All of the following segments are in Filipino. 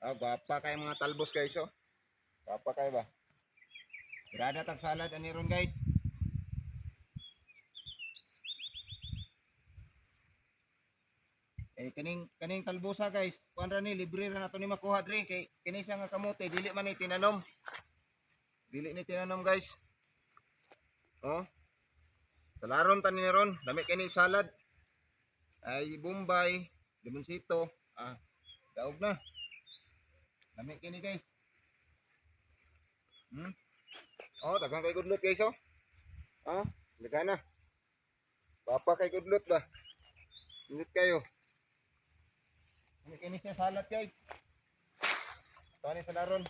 Gwapa kay mga talbos guys oh. Gwapa kay ba? Grada tag salad ani ron guys. Kaning talbosa guys, kuan ra ni libre ra nato ni makuha diri kay kini siya nga kamote dili man ni tinanom. Dili ni tinanom guys. Oh. Salaron tan ni ron, dami kini salad. Ay Bombay, limonsito, daog na. Dami kini guys. Oh, daghang kay gudlot guys oh. Daghang na. Papa kay gudlot ba? Init kayo. Ini siya salad guys. Ito ni salaron.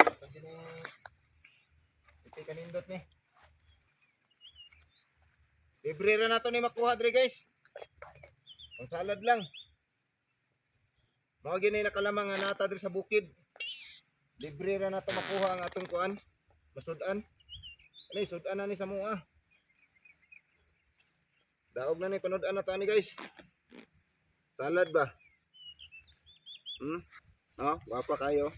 Ito gini iti kanindot ni. Libre ra nato ni makuha diri guys. Ang salad lang. Mao gini nakalamang nga nata diri sa bukid. Libre ra nato makuha ang atong kuan. Masud-an. Ani sud-an na ni sa mua. Daog na ni panood-an na to ni guys. Salad ba? Wapa kayo.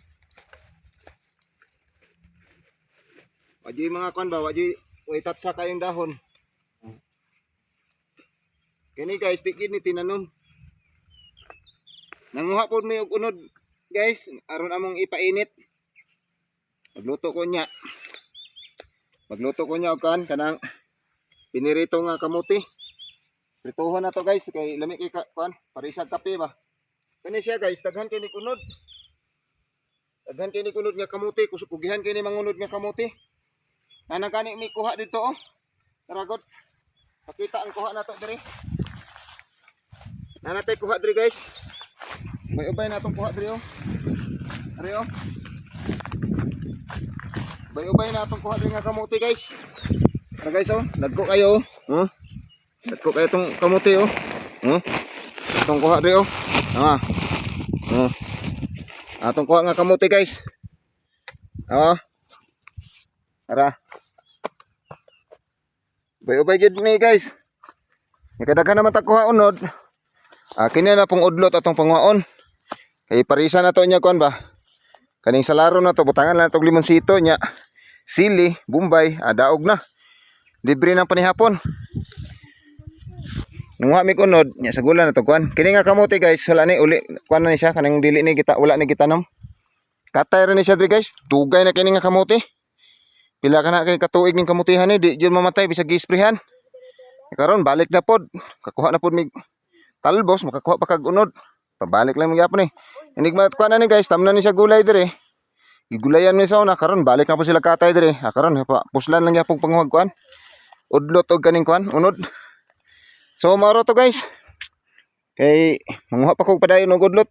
Waji mga kuan ba, waji waitat sa kayong dahon. Kini guys, di ni tinanom. Nanguha pod mi og unod guys, aron among ipainit. Magluto ko nya. Og kanang pinirito nga kamuti. Prituhan na to guys kay lami kay kuan, parisag kape ba. Kani siya guys, daghan kay ni kunod. Daghan kay ni kunod nga kamuti, kusugihan kay ni mangunod nga kamuti. Nanang kani mi kuha dito oh. Taragot. Pakita ang kuha nato diri. Nanatay kuha diri guys. May ubay natong kuha diri oh. Ari oh. May ubay natong kuha diri nga kamuti guys. Tara guys oh, dagko kayo oh. Dagko kayo tong kamuti oh. Atong kuha diri oh. Atong kuha nga kamuti guys. Tara. Ubay jud ni guys. Kadaghan naman ta kuha unod. Kini na pong udlot atong panguhaon. Kay parisa na to nya kuan ba. Kaning salaro na to butangan lang tong limonsito nya. Sili, Bombay, daog na. Libre nang panihapon. Nung mi kunod nya sa gula na to kuan. Kini nga kamote guys, wala ni uli kuan na ni siya kanang dili ni kita wala ni gitanom. Katay ra ni siya diri guys. Dugay na kini nga kamote. Pila ka na kay katuig ning kamutihan ni di jud mamatay bisag gisprehan. Karon balik na pod. Kakuha na pod mig talbos, makakuha pa kag unod. Pabalik lang magyapon ni. Inig kuan na ni guys, tamna ni siya gulay dire. Gigulayan mi sa una karon balik na po sila katay dire. Karon puslan lang gyapon panguhag kuan. Udlot og kaning kuan, unod. So maro to guys. Kay manguha pa kog padayon og udlot.